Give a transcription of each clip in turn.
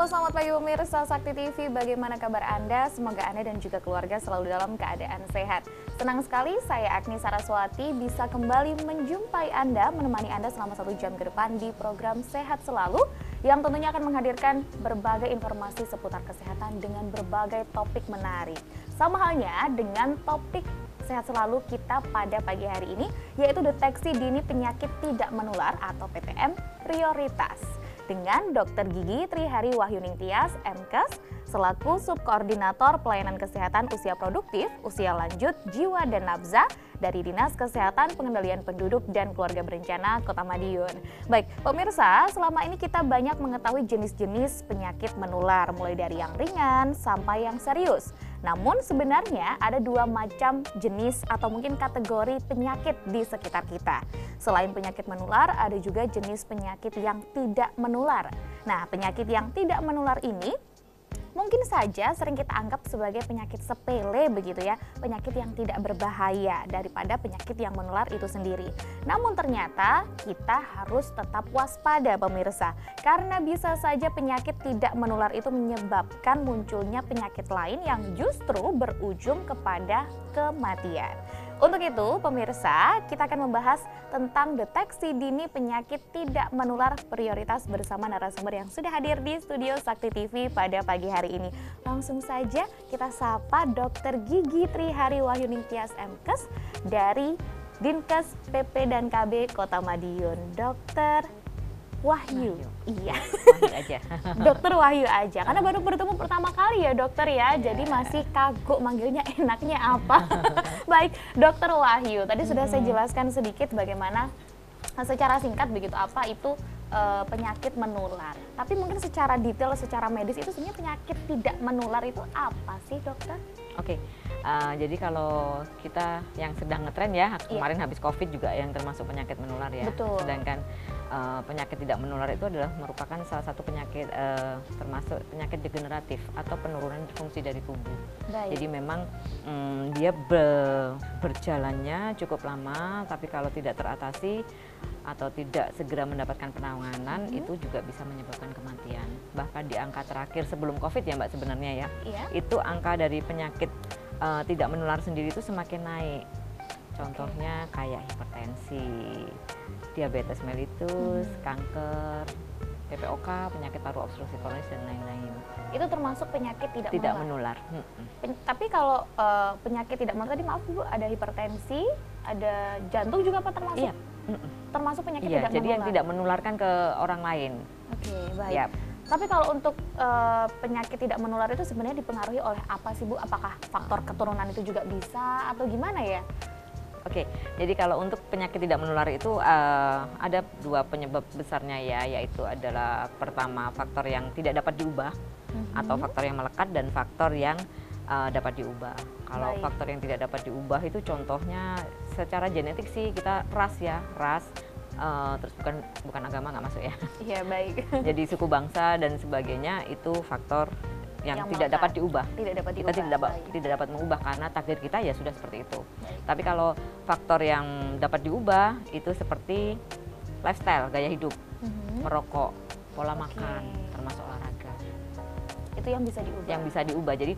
selamat pagi pemirsa Sakti TV. Bagaimana kabar Anda? Semoga Anda dan juga keluarga selalu dalam keadaan sehat. Senang sekali saya Agni Saraswati bisa kembali menjumpai Anda, menemani Anda selama 1 jam ke depan di program Sehat Selalu yang tentunya akan menghadirkan berbagai informasi seputar kesehatan dengan berbagai topik menarik. Sama halnya dengan topik Sehat Selalu kita pada pagi hari ini, yaitu deteksi dini penyakit tidak menular atau PTM prioritas. Dengan Dr. Gigi Trihari Wahyuning Tias, MKes, selaku Subkoordinator Pelayanan Kesehatan Usia Produktif, Usia Lanjut, Jiwa dan Nafza dari Dinas Kesehatan Pengendalian Penduduk dan Keluarga Berencana Kota Madiun. Baik, pemirsa, selama ini kita banyak mengetahui jenis-jenis penyakit menular, mulai dari yang ringan sampai yang serius. Namun sebenarnya ada 2 macam jenis atau mungkin kategori penyakit di sekitar kita. Selain penyakit menular, ada juga jenis penyakit yang tidak menular. Nah, penyakit yang tidak menular ini mungkin saja sering kita anggap sebagai penyakit sepele begitu ya, penyakit yang tidak berbahaya daripada penyakit yang menular itu sendiri. Namun ternyata kita harus tetap waspada pemirsa, karena bisa saja penyakit tidak menular itu menyebabkan munculnya penyakit lain yang justru berujung kepada kematian. Untuk itu, pemirsa, kita akan membahas tentang deteksi dini penyakit tidak menular prioritas bersama narasumber yang sudah hadir di studio Sakti TV pada pagi hari ini. Langsung saja kita sapa Dr. Gigi Trihari Wahyuning Tias, MKes dari Dinkes PP dan KB Kota Madiun. Dokter Wahyu. Iya. Wahyu aja. Dokter Wahyu aja, karena baru bertemu pertama kali ya dokter ya, jadi masih kagok manggilnya enaknya apa. Baik, Dokter Wahyu, tadi sudah saya jelaskan sedikit bagaimana secara singkat begitu apa itu penyakit menular. Tapi mungkin secara detail, secara medis itu sebenarnya penyakit tidak menular itu apa sih dokter? Oke, jadi kalau kita yang sedang ngetren ya, kemarin habis COVID juga yang termasuk penyakit menular ya. Betul. Sedangkan penyakit tidak menular itu adalah merupakan salah satu penyakit termasuk penyakit degeneratif atau penurunan fungsi dari tubuh. Baik. Jadi memang dia berjalannya cukup lama, tapi kalau tidak teratasi atau tidak segera mendapatkan penanganan itu juga bisa menyebabkan kematian. Bahkan di angka terakhir sebelum COVID ya Mbak sebenarnya ya, itu angka dari penyakit tidak menular sendiri itu semakin naik. Contohnya kayak hipertensi, diabetes mellitus, kanker, PPOK, penyakit paru obstruksi kronis dan lain-lain. Itu termasuk penyakit tidak menular. Tapi kalau penyakit tidak menular tadi, maaf Bu, ada hipertensi, ada jantung juga apa termasuk? Iya. Termasuk penyakit Iya, tidak jadi menular. yang tidak menularkan ke orang lain. Oke, baik. Yap. Tapi kalau untuk penyakit tidak menular itu sebenarnya dipengaruhi oleh apa sih Bu? Apakah faktor keturunan itu juga bisa atau gimana ya? Oke, jadi kalau untuk penyakit tidak menular itu ada 2 penyebab besarnya ya, yaitu adalah pertama faktor yang tidak dapat diubah atau faktor yang melekat dan faktor yang dapat diubah. Kalau faktor yang tidak dapat diubah itu contohnya secara genetik sih kita ras, terus bukan agama nggak masuk ya. Iya, baik. Jadi suku bangsa dan sebagainya itu faktor yang tidak dapat diubah. Kita tidak dapat mengubah karena takdir kita ya sudah seperti itu. Tapi kalau faktor yang dapat diubah itu seperti lifestyle, gaya hidup, merokok, pola makan, termasuk olahraga. Itu yang bisa diubah. Yang bisa diubah. Jadi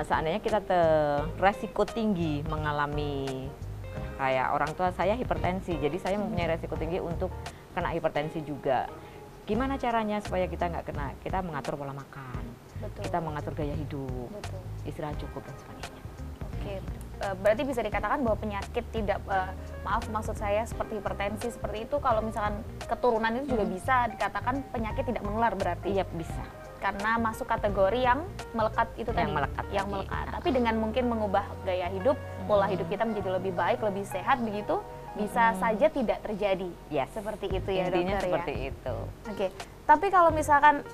seandainya kita resiko tinggi mengalami kayak orang tua saya hipertensi, jadi saya mempunyai resiko tinggi untuk kena hipertensi juga. Gimana caranya supaya kita nggak kena? Kita mengatur pola makan. Betul. Kita mengatur gaya hidup, istirahat cukup dan sebagainya. Oke, berarti bisa dikatakan bahwa penyakit tidak, maksud saya seperti hipertensi seperti itu, kalau misalkan keturunan itu juga bisa dikatakan penyakit tidak menular berarti? Iya, bisa. Karena masuk kategori yang melekat itu tadi? Yang melekat. Tapi dengan mungkin mengubah gaya hidup, pola hidup kita menjadi lebih baik, lebih sehat begitu, bisa saja tidak terjadi. Yes. Seperti itu ya Intinya dokter seperti ya? itu. Oke, tapi kalau misalkan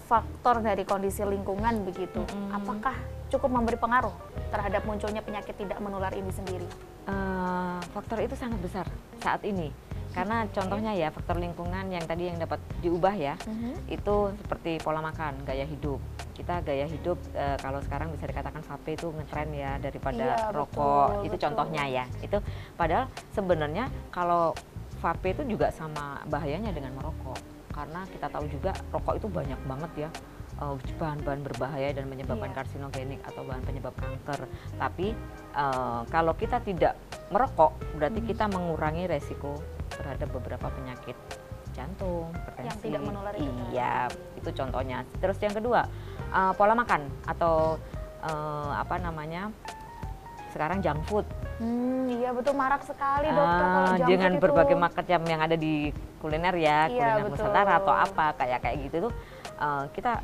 faktor dari kondisi lingkungan begitu, apakah cukup memberi pengaruh terhadap munculnya penyakit tidak menular ini sendiri? Faktor itu sangat besar saat ini. Karena contohnya ya faktor lingkungan yang tadi yang dapat diubah ya, itu seperti pola makan, gaya hidup. Kita gaya hidup kalau sekarang bisa dikatakan vape itu ngetren ya daripada rokok, itu contohnya ya. Itu padahal sebenarnya kalau vape itu juga sama bahayanya dengan merokok. Karena kita tahu juga rokok itu banyak banget ya bahan-bahan berbahaya dan menyebabkan Iya. karsinogenik atau bahan penyebab kanker. Tapi kalau kita tidak merokok, berarti kita mengurangi resiko terhadap beberapa penyakit jantung, hipertensi. Yang tidak menular itu Iya, tadi. itu contohnya. Terus yang kedua, pola makan atau apa namanya? Sekarang junk food. Iya betul, marak sekali dokter kalau junk Dengan food itu. berbagai macam yang ada di kuliner ya, Iya, kuliner betul. Nusantara atau apa kayak gitu tuh kita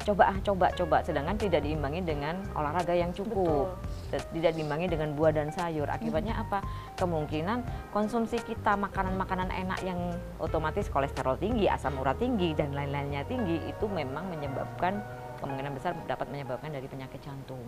coba. Sedangkan tidak diimbangi dengan olahraga yang cukup, tidak diimbangi dengan buah dan sayur. Akibatnya apa? Kemungkinan konsumsi kita makanan-makanan enak yang otomatis kolesterol tinggi, asam urat tinggi dan lain-lainnya tinggi, itu memang menyebabkan, kemungkinan besar dapat menyebabkan dari penyakit jantung.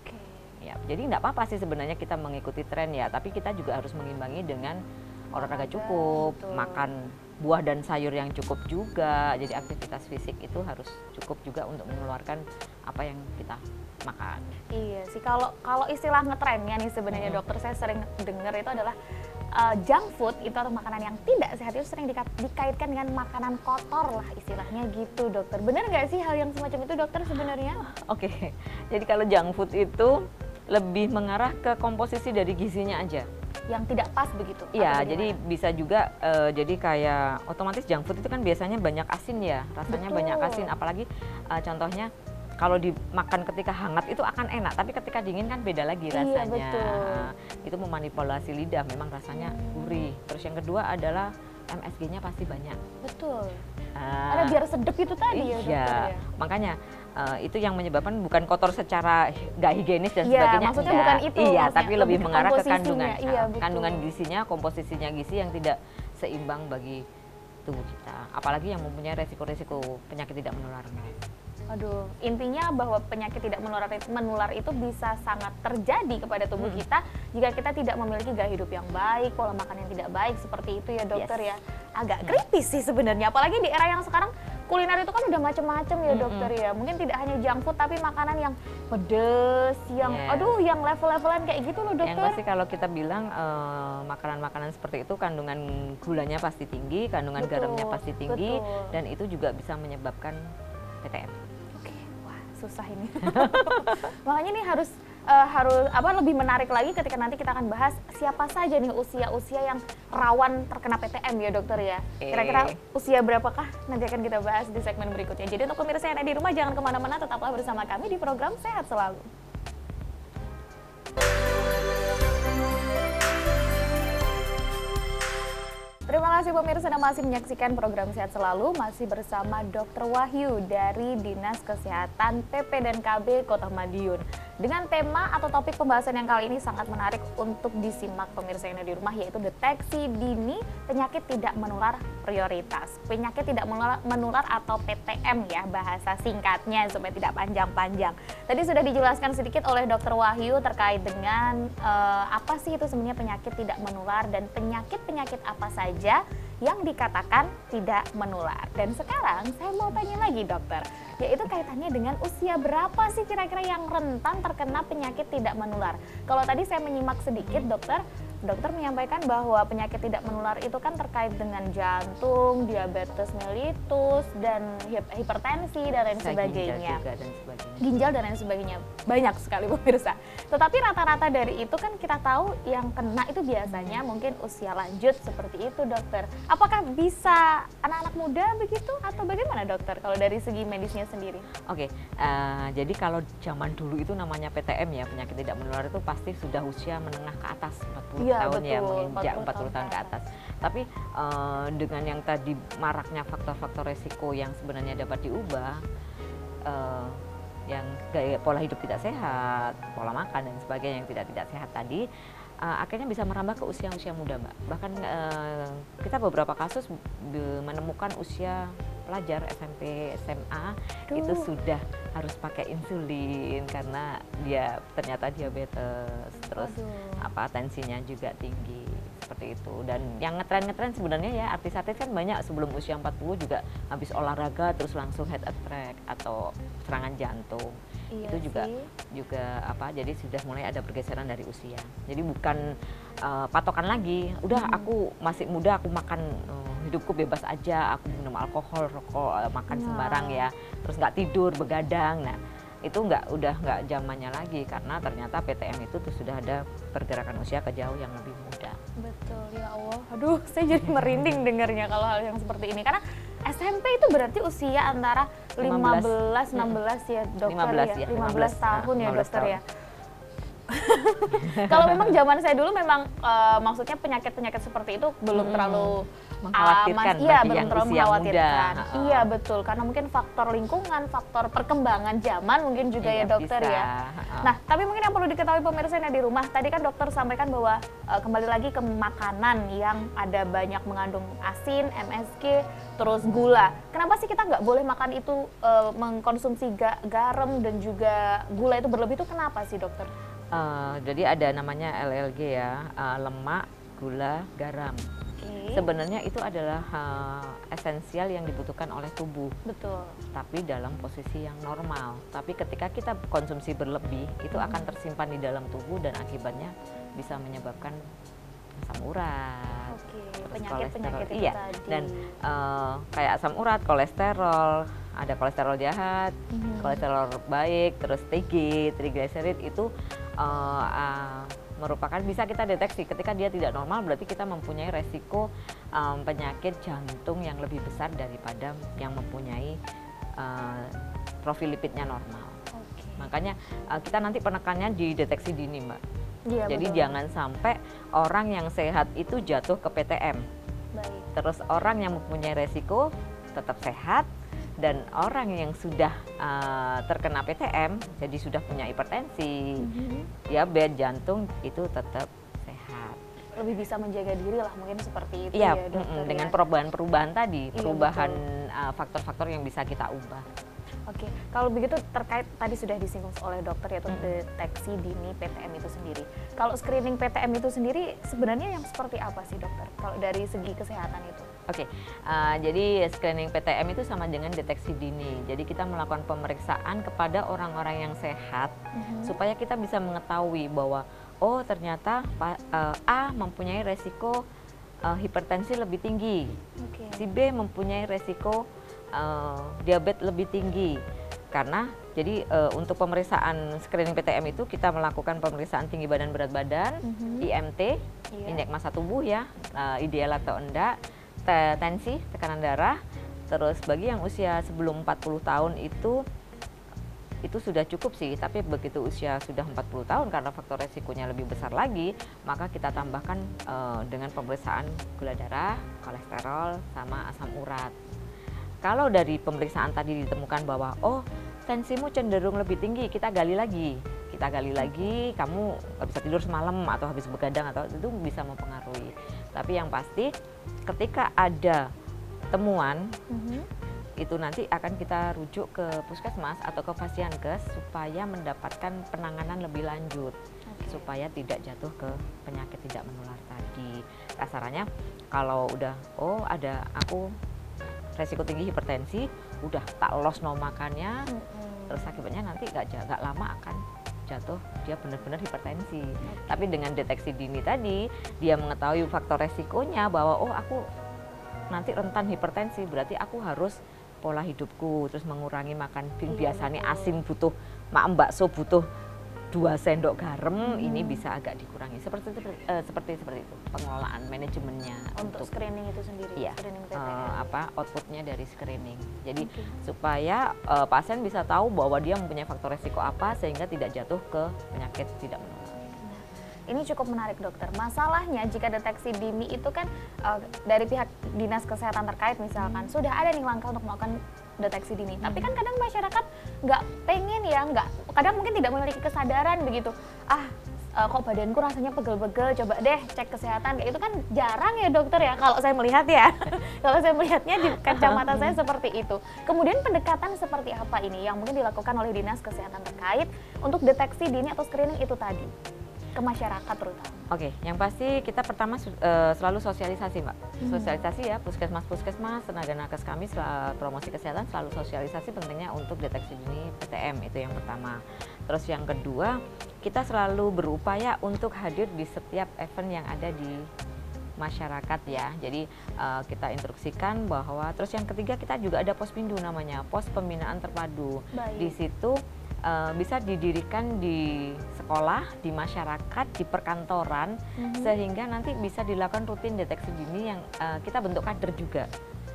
Oke. Ya, jadi nggak apa-apa sih sebenarnya kita mengikuti tren ya, tapi kita juga harus mengimbangi dengan olahraga cukup, betul. makan buah dan sayur yang cukup juga. Jadi aktivitas fisik itu harus cukup juga untuk mengeluarkan apa yang kita makan. Iya sih, kalau istilah ngetrennya nih sebenarnya dokter, saya sering dengar itu adalah junk food itu atau makanan yang tidak sehat itu sering dikaitkan dengan makanan kotor lah istilahnya gitu dokter. Benar nggak sih hal yang semacam itu dokter sebenarnya? Oke, jadi kalau junk food itu lebih mengarah ke komposisi dari gizinya aja. Yang tidak pas begitu? Iya, atau jadi bagaimana? bisa juga jadi kayak otomatis junk food itu kan biasanya banyak asin ya, rasanya Betul. banyak asin. Apalagi contohnya kalau dimakan ketika hangat itu akan enak, tapi ketika dingin kan beda lagi Iya, rasanya. betul. Itu memanipulasi lidah, memang rasanya gurih. Terus yang kedua adalah MSG-nya pasti banyak. Betul. Ah, Ada biar sedep itu tadi ya dokter iya, ya? makanya itu yang menyebabkan bukan kotor secara nggak higienis dan Iya, sebagainya. maksudnya enggak. bukan itu, Iya, maksudnya tapi lebih lebih ke mengarah ke komposisinya. kandungan, Iya, betul. kandungan gizinya, komposisinya gizi yang tidak seimbang bagi tubuh kita. Apalagi yang mempunyai resiko-resiko penyakit tidak menular. Aduh, intinya bahwa penyakit tidak menular itu bisa sangat terjadi kepada tubuh kita jika kita tidak memiliki gaya hidup yang baik, pola makan yang tidak baik, seperti itu ya dokter ya. Agak kritis sih sebenarnya, apalagi di era yang sekarang kuliner itu kan udah macam-macam ya dokter ya. Mungkin tidak hanya junk food tapi makanan yang pedes, yang Yes. aduh yang level-levelan kayak gitu loh Yang dokter. pasti kalau kita bilang makanan-makanan seperti itu kandungan gulanya pasti tinggi, kandungan Betul, garamnya pasti tinggi, betul. dan itu juga bisa menyebabkan PTM. Oke, wah susah ini. Makanya nih harus lebih menarik lagi ketika nanti kita akan bahas siapa saja nih usia-usia yang rawan terkena PTM ya dokter ya. Kira-kira usia berapakah nanti akan kita bahas di segmen berikutnya. Jadi untuk pemirsa yang ada di rumah jangan kemana-mana, tetaplah bersama kami di program Sehat Selalu. Terima kasih pemirsa yang masih menyaksikan program Sehat Selalu, masih bersama Dr. Wahyu dari Dinas Kesehatan PP dan KB Kota Madiun. Dengan tema atau topik pembahasan yang kali ini sangat menarik untuk disimak pemirsa yang ada di rumah, yaitu deteksi dini penyakit tidak menular prioritas. Penyakit tidak menular atau PTM ya bahasa singkatnya supaya tidak panjang-panjang. Tadi sudah dijelaskan sedikit oleh Dr. Wahyu terkait dengan apa sih itu sebenarnya penyakit tidak menular dan penyakit-penyakit apa saja yang dikatakan tidak menular. Dan sekarang saya mau tanya lagi dokter, yaitu kaitannya dengan usia berapa sih kira-kira yang rentan terkena penyakit tidak menular. Kalau tadi saya menyimak sedikit dokter menyampaikan bahwa penyakit tidak menular itu kan terkait dengan jantung, diabetes mellitus, dan hipertensi dan lain sebagainya. Ginjal dan lain sebagainya. Banyak sekali pemirsa. Tetapi rata-rata dari itu kan kita tahu yang kena itu biasanya mungkin usia lanjut seperti itu dokter. Apakah bisa anak-anak muda begitu atau bagaimana dokter kalau dari segi medisnya sendiri? Oke, jadi kalau zaman dulu itu namanya PTM ya, penyakit tidak menular itu pasti sudah usia menengah ke atas, 40 Iya, tahun ya, betul, menginjak 40 40 tahun ke atas. Tapi dengan yang tadi maraknya faktor-faktor resiko yang sebenarnya dapat diubah, yang gaya pola hidup tidak sehat, pola makan dan sebagainya yang tidak sehat tadi, akhirnya bisa merambah ke usia-usia muda, Mbak. Bahkan kita beberapa kasus menemukan usia pelajar SMP, SMA itu sudah harus pakai insulin karena dia ternyata diabetes, terus tensinya juga tinggi seperti itu. Dan yang ngetren sebenarnya ya artis-artis kan banyak sebelum usia 40 juga habis olahraga terus langsung heart attack atau serangan jantung. Iya Itu juga jadi sudah mulai ada pergeseran dari usia. Jadi bukan patokan lagi, udah aku masih muda aku makan hidupku bebas aja, aku minum alkohol, rokok, makan sembarang ya, terus nggak tidur, begadang. Nah, itu udah nggak zamannya lagi, karena ternyata PTM itu tuh sudah ada pergerakan usia ke jauh yang lebih muda. Betul, ya Allah. Aduh, saya jadi merinding dengarnya kalau hal yang seperti ini. Karena SMP itu berarti usia antara 15, 16 ya dokter 15 ya? ya, 15 tahun ya 15 dokter tahun. ya? Kalau memang zaman saya dulu memang maksudnya penyakit-penyakit seperti itu belum terlalu Mengkhawatirkan iya, bagi belum yang terlalu usia mengkhawatirkan. muda. Iya betul, karena mungkin faktor lingkungan, faktor perkembangan zaman mungkin juga Iya, ya dokter bisa. ya. Nah, tapi mungkin yang perlu diketahui pemirsa yang ada di rumah, tadi kan dokter sampaikan bahwa kembali lagi ke makanan yang ada banyak mengandung asin, MSG, terus gula. Kenapa sih kita nggak boleh makan itu mengkonsumsi garam dan juga gula itu berlebih itu kenapa sih dokter? Jadi ada namanya LLG ya, lemak, gula, garam. Sebenarnya itu adalah esensial yang dibutuhkan oleh tubuh. Betul. Tapi dalam posisi yang normal. Tapi ketika kita konsumsi berlebih, itu akan tersimpan di dalam tubuh dan akibatnya bisa menyebabkan asam urat. Terus Penyakit-penyakit itu iya. tadi. Dan kayak asam urat, kolesterol, ada kolesterol jahat, kolesterol baik, terus TG, trigliserid itu merupakan bisa kita deteksi ketika dia tidak normal, berarti kita mempunyai resiko penyakit jantung yang lebih besar daripada yang mempunyai profil lipidnya normal. Makanya kita nanti penekannya di deteksi dini, Mbak. Iya, Jadi betul. jangan sampai orang yang sehat itu jatuh ke PTM. Baik. Terus orang yang mempunyai resiko tetap sehat, dan orang yang sudah terkena PTM, jadi sudah punya hipertensi, diabetes, jantung, itu tetap sehat. Lebih bisa menjaga diri lah mungkin seperti itu Iya, ya dokter dengan ya. perubahan-perubahan tadi, Iya, perubahan faktor-faktor yang bisa kita ubah. Oke, kalau begitu terkait tadi sudah disinggung oleh dokter yaitu deteksi dini PTM itu sendiri. Kalau screening PTM itu sendiri sebenarnya yang seperti apa sih dokter? Kalau dari segi kesehatan itu? Oke, jadi screening PTM itu sama dengan deteksi dini. Jadi kita melakukan pemeriksaan kepada orang-orang yang sehat supaya kita bisa mengetahui bahwa oh ternyata A mempunyai resiko hipertensi lebih tinggi, si B mempunyai resiko diabetes lebih tinggi. Karena jadi untuk pemeriksaan screening PTM itu kita melakukan pemeriksaan tinggi badan berat badan, IMT, indeks massa tubuh ya, ideal atau enggak, tensi, tekanan darah. Terus bagi yang usia sebelum 40 tahun itu sudah cukup sih, tapi begitu usia sudah 40 tahun karena faktor resikonya lebih besar lagi, maka kita tambahkan dengan pemeriksaan gula darah, kolesterol, sama asam urat. Kalau dari pemeriksaan tadi ditemukan bahwa oh tensimu cenderung lebih tinggi, kita gali lagi, kamu nggak bisa tidur semalam atau habis begadang atau itu bisa mempengaruhi. Tapi yang pasti ketika ada temuan itu nanti akan kita rujuk ke puskesmas atau ke Fasiankes supaya mendapatkan penanganan lebih lanjut, supaya tidak jatuh ke penyakit tidak menular tadi. Kasarannya kalau udah aku resiko tinggi hipertensi, udah tak los mau makannya, terus akibatnya nanti nggak lama akan jatuh, dia benar-benar hipertensi. Tapi dengan deteksi dini tadi, dia mengetahui faktor resikonya bahwa oh aku nanti rentan hipertensi, berarti aku harus pola hidupku, terus mengurangi makan biasanya asin butuh, bakso butuh 2 sendok garam, ini bisa agak dikurangi. Seperti itu pengelolaan manajemennya untuk screening itu sendiri. Iya, Screening PTM. outputnya dari screening. Jadi supaya pasien bisa tahu bahwa dia mempunyai faktor resiko apa sehingga tidak jatuh ke penyakit tidak menular. Ini cukup menarik dokter. Masalahnya jika deteksi dini itu kan dari pihak dinas kesehatan terkait misalkan sudah ada nih langkah untuk melakukan deteksi dini. Tapi kan kadang masyarakat nggak pengen ya, kadang mungkin tidak memiliki kesadaran begitu. Kok badanku rasanya pegel-pegel, coba deh cek kesehatan. Kayak itu kan jarang ya dokter ya kalau saya melihat ya. Kalau saya melihatnya di kacamata saya seperti itu. Kemudian pendekatan seperti apa ini yang mungkin dilakukan oleh dinas kesehatan terkait untuk deteksi dini atau screening itu tadi ke masyarakat terutama? Oke, yang pasti kita pertama selalu sosialisasi, Mbak. Sosialisasi ya, puskesmas, tenaga nakes kami promosi kesehatan selalu sosialisasi pentingnya untuk deteksi dini PTM, itu yang pertama. Terus yang kedua, kita selalu berupaya untuk hadir di setiap event yang ada di masyarakat ya. Jadi kita instruksikan bahwa, terus yang ketiga kita juga ada Pospindu namanya, Pos Pembinaan Terpadu. Baik. Di situ bisa didirikan di sekolah, di masyarakat, di perkantoran, sehingga nanti bisa dilakukan rutin deteksi dini yang kita bentuk kader juga.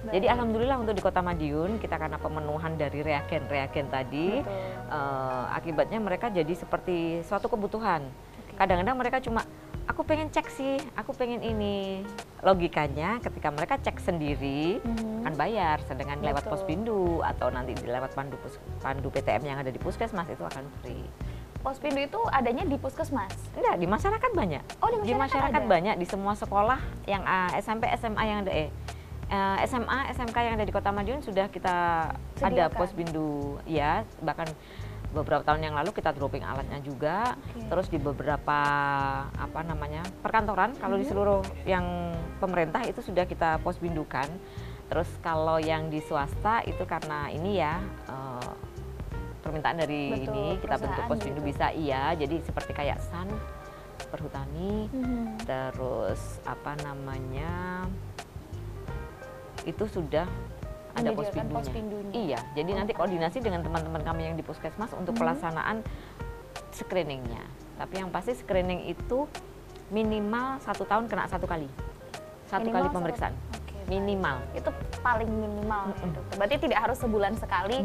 Baik. Jadi alhamdulillah untuk di Kota Madiun kita karena pemenuhan dari reagen tadi, akibatnya mereka jadi seperti suatu kebutuhan. Kadang-kadang mereka cuma, aku pengen cek sih, aku pengen ini. Logikanya ketika mereka cek sendiri kan bayar, sedangkan lewat Pospindu atau nanti lewat pandu PTM yang ada di puskesmas itu akan free. Pospindu itu adanya di puskesmas? Enggak, di masyarakat banyak. Oh, di masyarakat ada? Banyak, di semua sekolah yang SMP, SMA yang ada SMA, SMK yang ada di Kota Madiun sudah kita ada Pospindu ya, bahkan beberapa tahun yang lalu kita dropping alatnya juga. Terus di beberapa perkantoran, kalau di seluruh yang pemerintah itu sudah kita pospindukan. Terus kalau yang di swasta itu karena ini ya permintaan dari ini kita bentuk pospindu gitu. Bisa iya, jadi seperti kayak SAN, Perhutani, terus itu sudah ada pospindunya. Iya, jadi nanti koordinasi dengan teman-teman kami yang di puskesmas untuk pelaksanaan screeningnya. Tapi yang pasti screening itu minimal 1 tahun kena 1 kali. Satu kali pemeriksaan. Minimal. Itu paling minimal ya, Dokter. Berarti tidak harus sebulan sekali.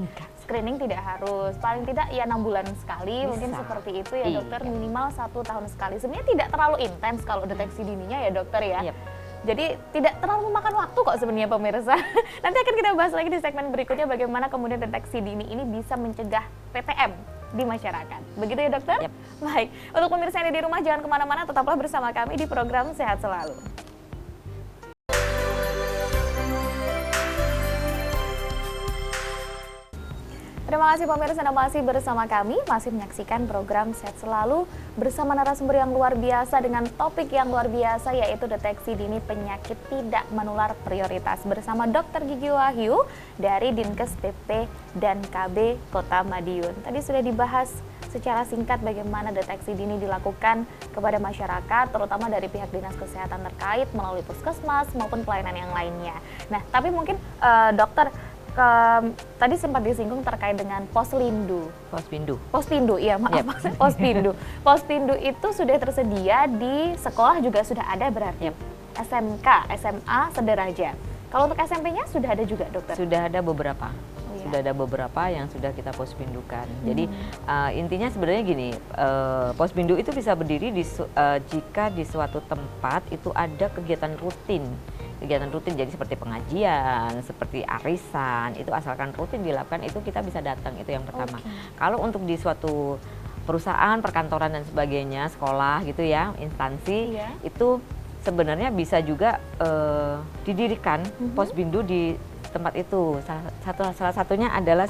Screening tidak harus. Paling tidak ya 6 bulan sekali. Bisa. Mungkin seperti itu ya, Dokter. Minimal 1 tahun sekali. Sebenarnya tidak terlalu intens kalau deteksi dininya ya, Dokter ya. Jadi tidak terlalu memakan waktu kok sebenarnya pemirsa. Nanti akan kita bahas lagi di segmen berikutnya bagaimana kemudian deteksi dini ini bisa mencegah PTM di masyarakat. Begitu ya, Dokter? Baik, untuk pemirsa yang ada di rumah jangan kemana-mana, tetaplah bersama kami di program Sehat Selalu. Terima kasih pemirsa, Anda masih bersama kami, masih menyaksikan program Sehat Selalu bersama narasumber yang luar biasa dengan topik yang luar biasa, yaitu deteksi dini penyakit tidak menular prioritas bersama Dr. Gigi Wahyu dari Dinkes PP dan KB Kota Madiun. Tadi sudah dibahas secara singkat bagaimana deteksi dini dilakukan kepada masyarakat, terutama dari pihak Dinas Kesehatan terkait melalui puskesmas maupun pelayanan yang lainnya. Nah, tapi mungkin dokter, tadi sempat disinggung terkait dengan Pospindu. Iya, maaf, Pospindu. Pospindu itu sudah tersedia di sekolah juga sudah ada berarti. SMK, SMA sederajat. Kalau untuk SMP-nya sudah ada juga, Dokter? Sudah ada beberapa. Sudah ada beberapa yang sudah kita pospindukan. Jadi intinya sebenarnya gini, pospindu itu bisa berdiri jika di suatu tempat itu ada kegiatan rutin, jadi seperti pengajian, seperti arisan, itu asalkan rutin dilakukan itu kita bisa datang, itu yang pertama. Kalau untuk di suatu perusahaan, perkantoran dan sebagainya, sekolah gitu ya, instansi, itu sebenarnya bisa juga didirikan pospindu di tempat itu. Salah satunya adalah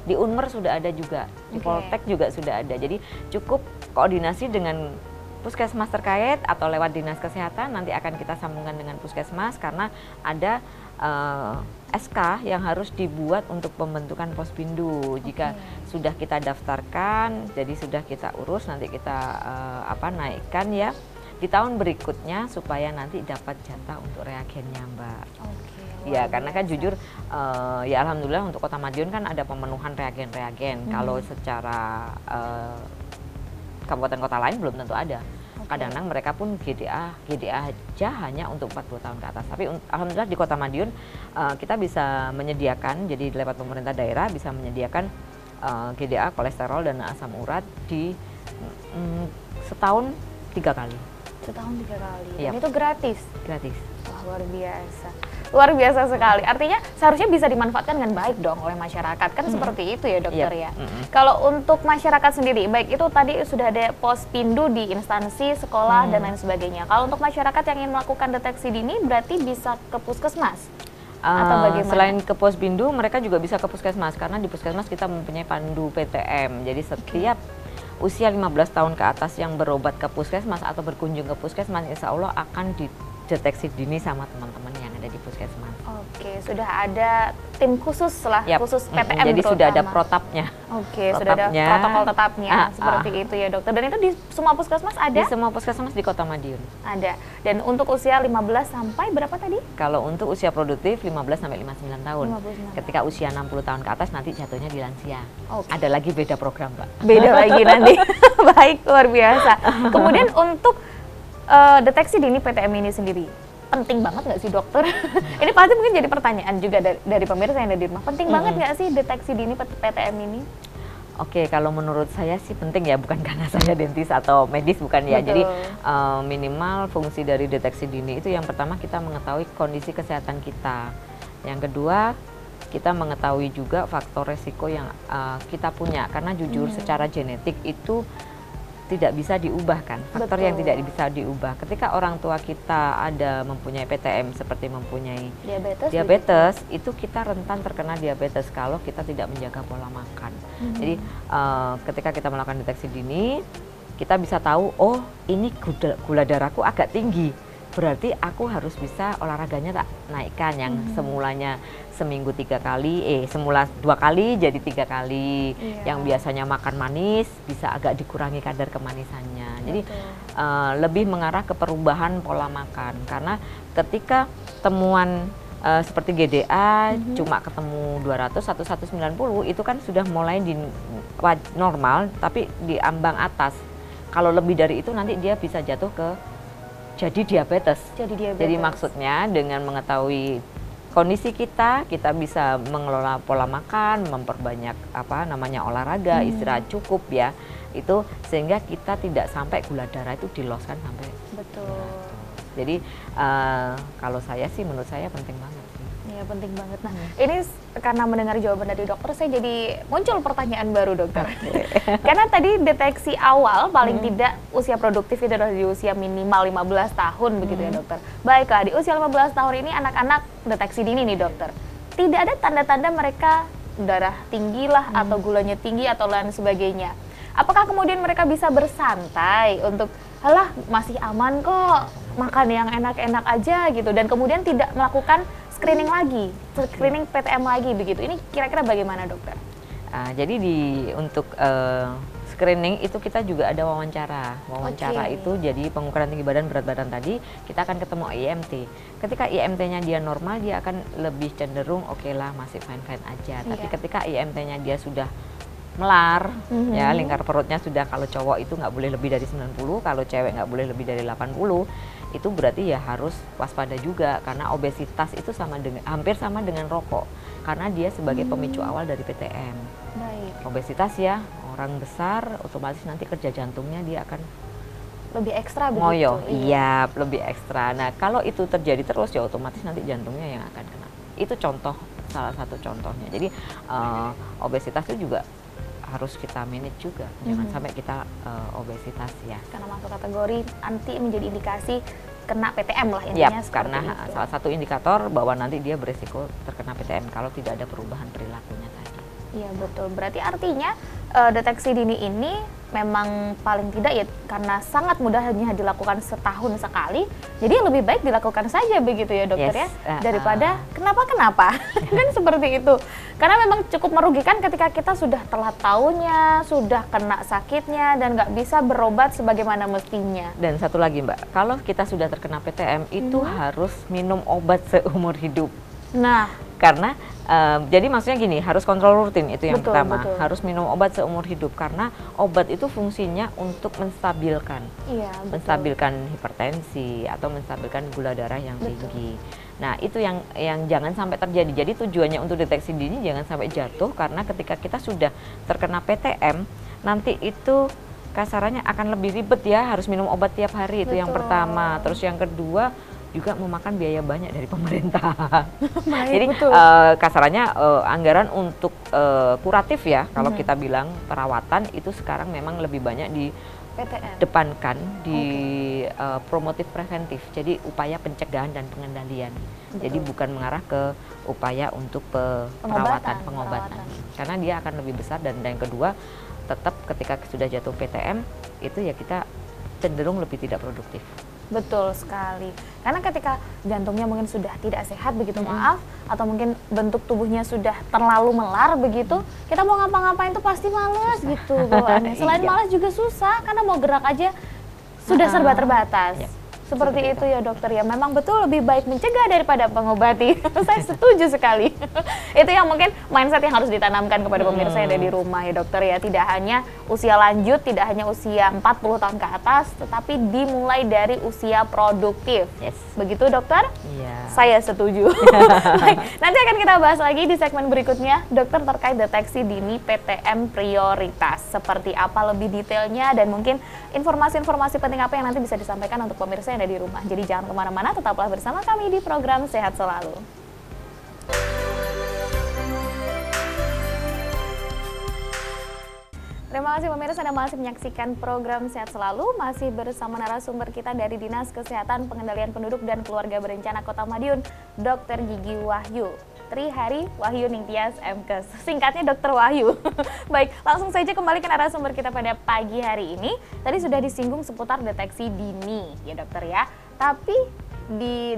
di Unmer sudah ada juga, di Poltek juga sudah ada. Jadi cukup koordinasi dengan puskesmas terkait atau lewat Dinas Kesehatan, nanti akan kita sambungkan dengan puskesmas karena ada SK yang harus dibuat untuk pembentukan pospindu. Jika sudah kita daftarkan, jadi sudah kita urus, nanti kita naikkan ya di tahun berikutnya supaya nanti dapat jatah untuk reagennya, Mbak. Ya, karena kan jujur ya alhamdulillah untuk Kota Madiun kan ada pemenuhan reagen. Kalau secara kabupaten kota lain belum tentu ada. Kadang-kadang mereka pun GDA aja hanya untuk 40 tahun ke atas. Tapi alhamdulillah di Kota Madiun kita bisa menyediakan, jadi lewat pemerintah daerah bisa menyediakan GDA, kolesterol dan asam urat di setahun 3 kali. Setahun 3 kali. Dan itu gratis. Wah, luar biasa. Luar biasa sekali. Artinya seharusnya bisa dimanfaatkan dengan baik dong oleh masyarakat. Kan seperti itu ya, Dokter ya. Kalau untuk masyarakat sendiri, baik itu tadi sudah ada pospindu di instansi, sekolah dan lain sebagainya. Kalau untuk masyarakat yang ingin melakukan deteksi dini berarti bisa ke puskesmas. Atau bagaimana? Selain ke pospindu, mereka juga bisa ke puskesmas karena di puskesmas kita mempunyai pandu PTM. Jadi setiap usia 15 tahun ke atas yang berobat ke puskesmas atau berkunjung ke puskesmas, insya Allah akan deteksi dini sama teman-teman yang ada di puskesmas. Oke, sudah ada tim khusus lah, Yap. khusus PTM Jadi sudah ada terutama. protapnya. Oke, sudah ada protapnya. protokol tetapnya seperti Ah. itu ya dokter. Dan itu di semua puskesmas ada? Di semua puskesmas di Kota Madiun. Ada. Dan untuk usia 15 sampai berapa tadi? Kalau untuk usia produktif 15 sampai 59 tahun. 59. Ketika usia 60 tahun ke atas nanti jatuhnya di lansia. Oke. Ada lagi beda program, Mbak. Beda lagi nanti. Baik, luar biasa. Kemudian untuk deteksi dini PTM ini sendiri, penting banget nggak sih dokter? Ini pasti mungkin jadi pertanyaan juga dari pemirsa yang ada di rumah. Penting banget nggak sih deteksi dini PTM ini? Oke, kalau menurut saya sih penting ya, bukan karena saya dentis atau medis, bukan ya. Betul. Jadi minimal fungsi dari deteksi dini itu yang pertama kita mengetahui kondisi kesehatan kita. Yang kedua, kita mengetahui juga faktor resiko yang kita punya. Karena jujur secara genetik itu tidak bisa diubah kan, faktor yang Betul. tidak bisa diubah. Ketika orang tua kita ada mempunyai PTM seperti mempunyai diabetes, itu kita rentan terkena diabetes kalau kita tidak menjaga pola makan. Jadi ketika kita melakukan deteksi dini, kita bisa tahu, oh ini gula darahku agak tinggi, berarti aku harus bisa olahraganya tak naikkan yang semulanya seminggu 3 kali, semula 2 kali jadi 3 kali. Iya. Yang biasanya makan manis bisa agak dikurangi kadar kemanisannya. Jadi Betul. lebih mengarah ke perubahan pola makan, karena ketika temuan seperti GDA cuma ketemu 200 atau 190 itu kan sudah mulai di normal tapi di ambang atas. Kalau lebih dari itu nanti dia bisa jatuh ke jadi diabetes. Jadi maksudnya dengan mengetahui kondisi kita bisa mengelola pola makan, memperbanyak olahraga, istirahat cukup ya. Itu sehingga kita tidak sampai gula darah itu diloskan sampai. Betul. Jadi kalau saya sih, menurut saya penting banget sih. Iya, penting banget. Nah, ini karena mendengar jawaban dari dokter, saya jadi muncul pertanyaan baru dokter. Karena tadi deteksi awal paling tidak usia produktif itu adalah di usia minimal 15 tahun begitu ya dokter. Baiklah, di usia 15 tahun ini anak-anak deteksi dini nih dokter. Tidak ada tanda-tanda mereka darah tinggi lah atau gulanya tinggi atau lain sebagainya. Apakah kemudian mereka bisa bersantai untuk halah masih aman kok, makan yang enak-enak aja gitu, dan kemudian tidak melakukan screening lagi, screening PTM lagi begitu. Ini kira-kira bagaimana dokter? Jadi untuk screening itu kita juga ada wawancara. Wawancara Oke. itu jadi pengukuran tinggi badan, berat badan tadi, kita akan ketemu IMT. Ketika IMT-nya dia normal, dia akan lebih cenderung oke lah, masih fine-fine aja. Tapi Iya. ketika IMT-nya dia sudah melar, ya lingkar perutnya sudah, kalau cowok itu nggak boleh lebih dari 90, kalau cewek nggak boleh lebih dari 80, itu berarti ya harus waspada juga, karena obesitas itu hampir sama dengan rokok, karena dia sebagai pemicu awal dari PTM. Baik. Obesitas ya, orang besar otomatis nanti kerja jantungnya dia akan Lebih ekstra begitu. ngoyo, iya lebih ekstra. Nah kalau itu terjadi terus ya otomatis nanti jantungnya yang akan kena. Itu salah satu contohnya. Jadi obesitas itu juga harus kita manage juga, jangan sampai kita obesitas ya. Karena masuk kategori nanti menjadi indikasi kena PTM lah intinya. Yap, karena salah satu indikator bahwa nanti dia beresiko terkena PTM kalau tidak ada perubahan perilakunya tadi. Iya betul, berarti artinya deteksi dini ini memang paling tidak ya karena sangat mudah hanya dilakukan setahun sekali, jadi lebih baik dilakukan saja begitu ya dokter Yes, ya, daripada kenapa kan seperti itu. Karena memang cukup merugikan ketika kita sudah telat tahunya, sudah kena sakitnya dan nggak bisa berobat sebagaimana mestinya. Dan satu lagi Mbak, kalau kita sudah terkena PTM itu harus minum obat seumur hidup. Nah, Karena jadi maksudnya gini, harus kontrol rutin itu yang Betul, pertama. betul. Harus minum obat seumur hidup karena obat itu fungsinya untuk menstabilkan, iya betul. menstabilkan hipertensi atau menstabilkan gula darah yang tinggi. Nah itu yang jangan sampai terjadi. Jadi tujuannya untuk deteksi dini jangan sampai jatuh, karena ketika kita sudah terkena PTM nanti itu kasarannya akan lebih ribet ya, harus minum obat tiap hari, itu yang Betul. pertama. Terus yang kedua juga memakan biaya banyak dari pemerintah. Jadi betul. kasarannya anggaran untuk kuratif ya, kalau kita bilang perawatan itu sekarang memang lebih banyak PTM. didepankan di promotif preventif. Jadi upaya pencegahan dan pengendalian. Jadi bukan mengarah ke upaya untuk pengobatan. Pengobatan. Karena dia akan lebih besar, dan yang kedua tetap ketika sudah jatuh PTM itu ya kita cenderung lebih tidak produktif. Betul sekali. Karena ketika jantungnya mungkin sudah tidak sehat begitu, maaf, atau mungkin bentuk tubuhnya sudah terlalu melar begitu, kita mau ngapa-ngapain tuh pasti males gitu bawaannya. Selain Iya. malas juga susah karena mau gerak aja sudah serba terbatas. Ya, Seperti seperti itu ya dokter ya. Memang betul lebih baik mencegah daripada mengobati. Saya setuju sekali. Itu yang mungkin mindset yang harus ditanamkan kepada pemirsa yang ada di rumah ya dokter ya. Tidak hanya usia lanjut, tidak hanya usia 40 tahun ke atas, tetapi dimulai dari usia produktif. Yes. Begitu dokter? Iya. Saya setuju. Baik, nanti akan kita bahas lagi di segmen berikutnya, dokter, terkait deteksi dini PTM prioritas. Seperti apa lebih detailnya dan mungkin informasi-informasi penting apa yang nanti bisa disampaikan untuk pemirsa yang ada di rumah. Jadi jangan kemana-mana, tetaplah bersama kami di program Sehat Selalu. Terima kasih pemirsa, Anda masih menyaksikan program Sehat Selalu, masih bersama narasumber kita dari Dinas Kesehatan Pengendalian Penduduk dan Keluarga Berencana Kota Madiun, Dr. Gigi Wahyu. Trihari Wahyu Ningtyas MKes, singkatnya Dokter Wahyu. Baik, langsung saja kembali ke narasumber kita pada pagi hari ini. Tadi sudah disinggung seputar deteksi dini ya dokter ya. Tapi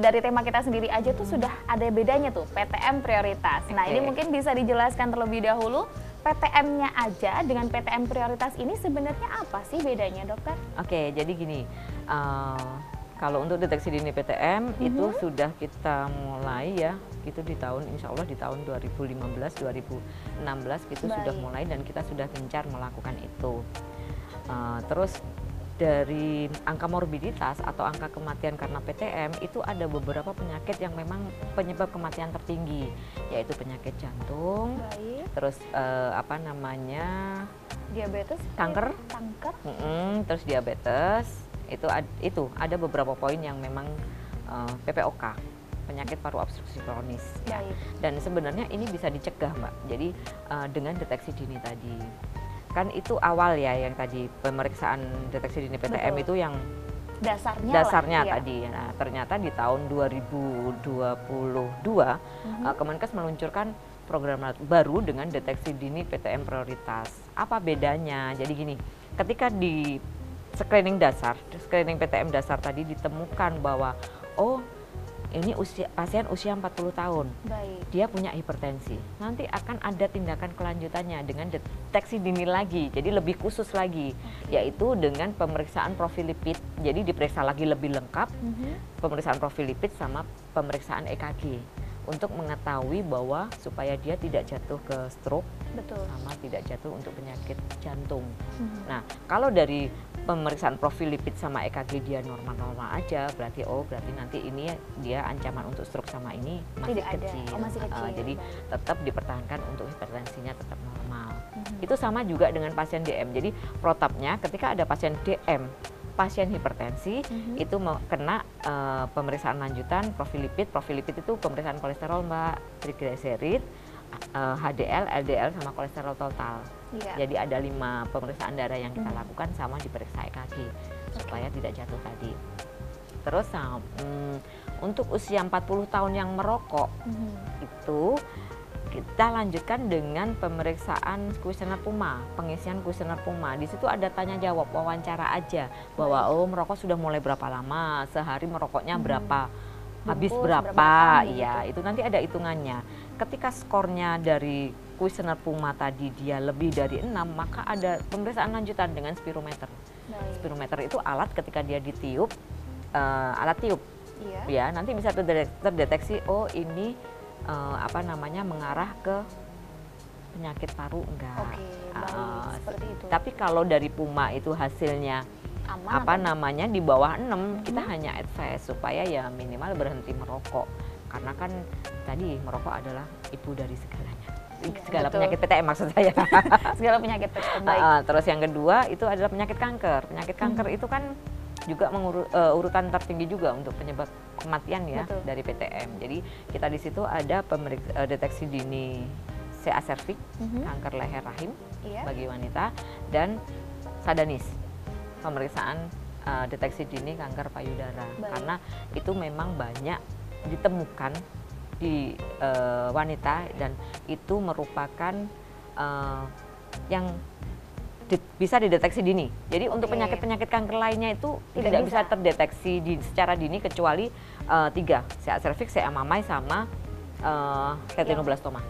dari tema kita sendiri aja tuh sudah ada bedanya tuh, PTM prioritas. Nah, ini mungkin bisa dijelaskan terlebih dahulu PTM-nya aja dengan PTM prioritas ini sebenarnya apa sih bedanya dokter? Oke, jadi gini, kalau untuk deteksi dini PTM itu sudah kita mulai ya, itu di tahun, insya Allah di tahun 2015-2016 itu sudah mulai dan kita sudah gencar melakukan itu. Terus dari angka morbiditas atau angka kematian karena PTM itu ada beberapa penyakit yang memang penyebab kematian tertinggi, yaitu penyakit jantung, terus Diabetes, kanker, terus diabetes. Itu ada beberapa poin yang memang PPOK, penyakit paru obstruksi kronis. Ya. Dan sebenarnya ini bisa dicegah, Mbak. Jadi dengan deteksi dini tadi. Kan itu awal ya yang tadi pemeriksaan deteksi dini PTM. Betul. Itu yang dasarnya lah, tadi. Iya. Nah, ternyata di tahun 2022 Kemenkes meluncurkan program baru dengan deteksi dini PTM prioritas. Apa bedanya? Jadi gini, ketika di screening PTM dasar tadi ditemukan bahwa ini pasien usia 40 tahun. Baik. Dia punya hipertensi. Nanti akan ada tindakan kelanjutannya dengan deteksi dini lagi. Jadi lebih khusus lagi, yaitu dengan pemeriksaan profil lipid. Jadi diperiksa lagi lebih lengkap, pemeriksaan profil lipid sama pemeriksaan EKG untuk mengetahui bahwa supaya dia tidak jatuh ke stroke. Betul. Sama tidak jatuh untuk penyakit jantung. Nah, kalau dari pemeriksaan profil lipid sama EKG dia normal-normal aja, berarti nanti ini dia ancaman untuk stroke sama ini masih kecil. Masih kecil. Jadi tetap dipertahankan untuk hipertensinya tetap normal. Itu sama juga dengan pasien DM. Jadi protapnya ketika ada pasien DM, pasien hipertensi itu mau kena pemeriksaan lanjutan profil lipid. Profil lipid itu pemeriksaan kolesterol, Mbak, triglycerid, HDL, LDL sama kolesterol total. Jadi ada 5 pemeriksaan darah yang kita lakukan sama diperiksa EKG supaya tidak jatuh tadi. Terus untuk usia 40 tahun yang merokok itu kita lanjutkan dengan pemeriksaan kuesioner PUMA, pengisian kuesioner PUMA. Di situ ada tanya jawab, wawancara aja bahwa merokok sudah mulai berapa lama, sehari merokoknya berapa, habis berapa, ya itu nanti ada hitungannya. Ketika skornya dari kuesioner PUMA tadi dia lebih dari 6, maka ada pemeriksaan lanjutan dengan spirometer. Spirometer itu alat ketika dia ditiup, alat tiup, ya nanti bisa terdeteksi ini mengarah ke penyakit paru enggak. Seperti itu. Tapi kalau dari PUMA itu hasilnya aman, di bawah 6, kita hanya advice supaya ya minimal berhenti merokok. Karena kan tadi merokok adalah ibu dari segalanya. Segala penyakit PTM maksud saya. Segala penyakit PTM. Terus yang kedua itu adalah penyakit kanker. Penyakit kanker itu kan juga urutan tertinggi juga untuk penyebab kematian ya. Betul. Dari PTM. Jadi kita di situ ada deteksi dini CA cervix, kanker leher rahim bagi wanita, dan sadanis, pemeriksaan deteksi dini kanker payudara. Karena itu memang banyak ditemukan di wanita dan itu merupakan yang bisa dideteksi dini. Jadi untuk Oke. penyakit-penyakit kanker lainnya itu Tidak tidak bisa. bisa terdeteksi secara dini kecuali 3, CA cervix, CA mamai, sama retinoblastoma.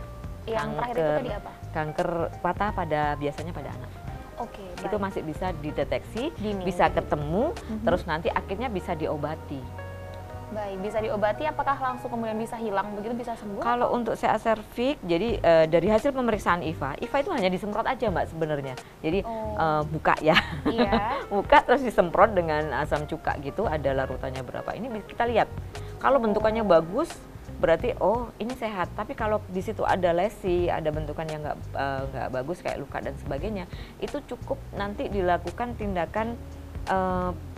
Yang terakhir itu tadi apa? Kanker patah biasanya pada anak. Oke, Itu baik. masih bisa dideteksi, Dini. bisa ketemu, terus nanti akhirnya bisa diobati. Baik, bisa diobati, apakah langsung kemudian bisa hilang begitu, bisa sembuh? Kalau untuk CA cervix, jadi dari hasil pemeriksaan IVA itu hanya disemprot aja Mbak sebenarnya. Jadi Oh. buka ya, Iya. buka terus disemprot dengan asam cuka gitu, ada larutannya berapa. Ini kita lihat. Kalau bentukannya bagus, berarti oh ini sehat. Tapi kalau di situ ada lesi, ada bentukan yang nggak bagus kayak luka dan sebagainya, itu cukup nanti dilakukan tindakan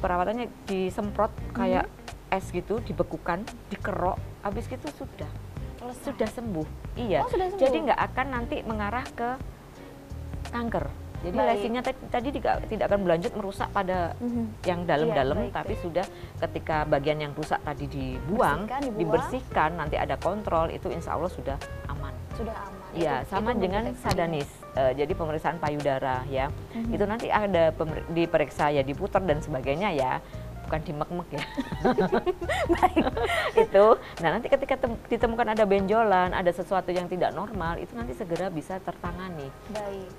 perawatannya disemprot kayak es gitu, dibekukan, dikerok, habis gitu sudah sembuh. Iya. Oh, sudah sembuh. Jadi nggak akan nanti mengarah ke kanker. Jadi Baik. lesinya tadi tidak akan berlanjut merusak pada yang dalam-dalam, Iya, baik, tapi sudah ketika bagian yang rusak tadi dibuang, dibersihkan, nanti ada kontrol, itu insya Allah sudah aman. Sudah aman. Iya, sama untuk dengan deteksi sadanis, jadi pemeriksaan payudara ya, itu nanti ada diperiksa ya, diputar dan sebagainya ya, bukan dimek-mek ya. Baik. Itu, nah nanti ketika ditemukan ada benjolan, ada sesuatu yang tidak normal, itu nanti segera bisa tertangani. Baik.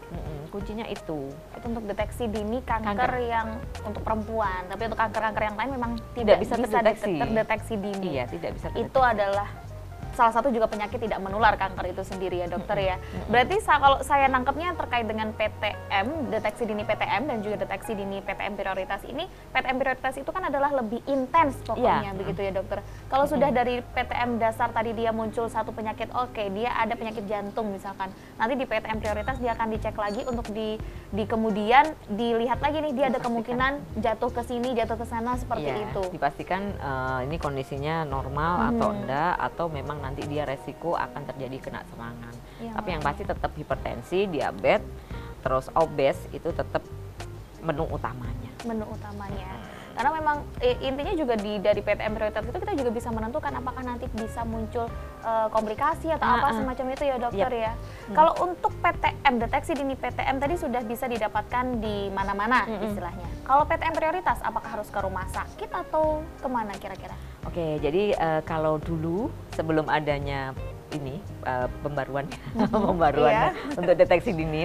Kuncinya itu. Itu untuk deteksi dini kanker Kanker. yang untuk perempuan, tapi untuk kanker-kanker yang lain memang Tidak tidak bisa bisa terdeteksi. terdeteksi dini. Iya, tidak bisa terdeteksi. Itu adalah salah satu juga penyakit tidak menular, kanker itu sendiri ya dokter ya. Berarti kalau saya nangkepnya terkait dengan PTM, deteksi dini PTM dan juga deteksi dini PTM prioritas ini, PTM prioritas itu kan adalah lebih intens pokoknya, Iya. begitu ya dokter. Kalau sudah dari PTM dasar tadi dia muncul satu penyakit, oke, dia ada penyakit jantung misalkan, nanti di PTM prioritas dia akan dicek lagi untuk di kemudian dilihat lagi nih dia ada kemungkinan jatuh ke sini, jatuh ke sana seperti Iya, itu. dipastikan ini kondisinya normal atau enggak, atau memang nanti dia resiko akan terjadi kena serangan. Iya, Tapi yang pasti tetap hipertensi, diabetes, terus obes itu tetap menu utamanya. Menu utamanya. Karena memang intinya juga dari PTM prioritas itu kita juga bisa menentukan apakah nanti bisa muncul komplikasi atau apa semacam itu ya dokter ya. Kalau untuk PTM, deteksi dini PTM tadi sudah bisa didapatkan di mana-mana istilahnya. Kalau PTM prioritas apakah harus ke rumah sakit atau kemana kira-kira? Oke, jadi kalau dulu sebelum adanya ini pembaruan untuk deteksi dini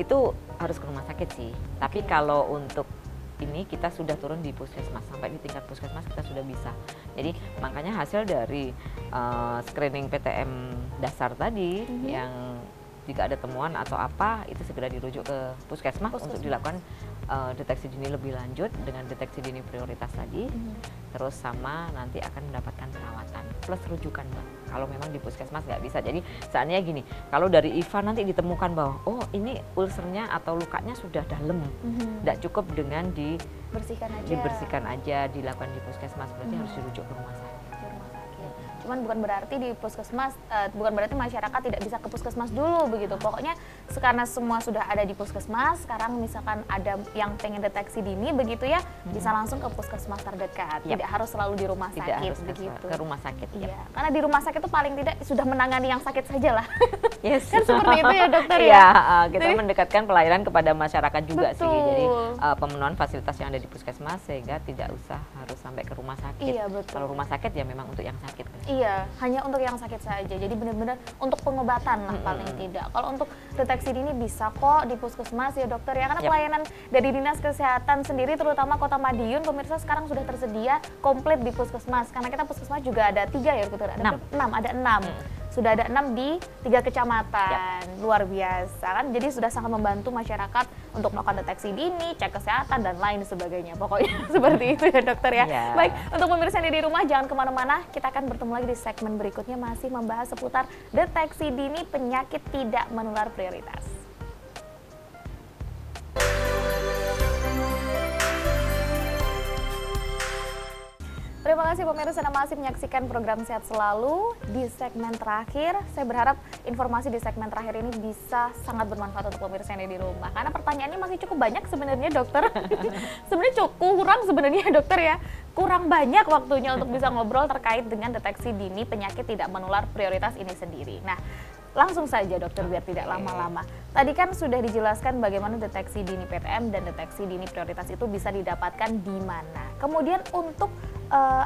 itu harus ke rumah sakit sih. Tapi kalau untuk ini kita sudah turun di puskesmas, sampai di tingkat puskesmas kita sudah bisa. Jadi makanya hasil dari screening PTM dasar tadi yang jika ada temuan atau apa itu segera dirujuk ke puskesmas untuk dilakukan deteksi dini lebih lanjut dengan deteksi dini prioritas tadi. Terus sama nanti akan mendapatkan perawatan plus rujukan Mbak. Kalau memang di puskesmas nggak bisa. Jadi seandainya gini, kalau dari IVA nanti ditemukan bahwa oh ini ulcernya atau lukanya sudah dalam, nggak cukup dengan dibersihkan aja, dilakukan di puskesmas, berarti harus dirujuk ke rumah sakit. Cuman bukan berarti di puskesmas, bukan berarti masyarakat tidak bisa ke puskesmas dulu begitu. Pokoknya karena semua sudah ada di puskesmas, sekarang misalkan ada yang pengen deteksi dini begitu ya, bisa langsung ke puskesmas terdekat. Tidak harus selalu di rumah Tidak sakit harus begitu. ke rumah sakit. Iya, karena di rumah sakit itu paling tidak sudah menangani yang sakit saja lah. Yes. Kan seperti itu ya dokter ya. Iya, kita mendekatkan pelayanan kepada masyarakat juga sih. Betul. Jadi pemenuhan fasilitas yang ada di puskesmas sehingga tidak usah harus sampai ke rumah sakit. Iya, betul. Kalau rumah sakit ya memang untuk yang sakit. Iya, hanya untuk yang sakit saja. Jadi benar-benar untuk pengobatan lah paling tidak. Kalau untuk deteksi dini bisa kok di puskesmas ya dokter ya. Karena pelayanan dari Dinas Kesehatan sendiri terutama Kota Madiun pemirsa sekarang sudah tersedia komplit di puskesmas. Karena kita puskesmas juga ada 3 ya dokter. Ada 6. Sudah ada 6 di 3 kecamatan. Luar biasa kan. Jadi sudah sangat membantu masyarakat untuk melakukan deteksi dini, cek kesehatan dan lain sebagainya. Pokoknya seperti itu ya dokter ya. Yeah. Baik, untuk pemirsa yang di rumah jangan kemana-mana. Kita akan bertemu lagi di segmen berikutnya masih membahas seputar deteksi dini penyakit tidak menular prioritas. Terima kasih pemirsa yang masih menyaksikan program Sehat Selalu. Di segmen terakhir, saya berharap informasi di segmen terakhir ini bisa sangat bermanfaat untuk pemirsa yang ada di rumah. Karena pertanyaannya masih cukup banyak sebenarnya dokter. Sebenarnya cukup kurang sebenarnya dokter ya. Kurang banyak waktunya untuk bisa ngobrol terkait dengan deteksi dini penyakit tidak menular prioritas ini sendiri. Nah, Langsung saja dokter biar tidak Oke. lama-lama. Tadi kan sudah dijelaskan bagaimana deteksi dini PTM dan deteksi dini prioritas itu bisa didapatkan di mana. Kemudian untuk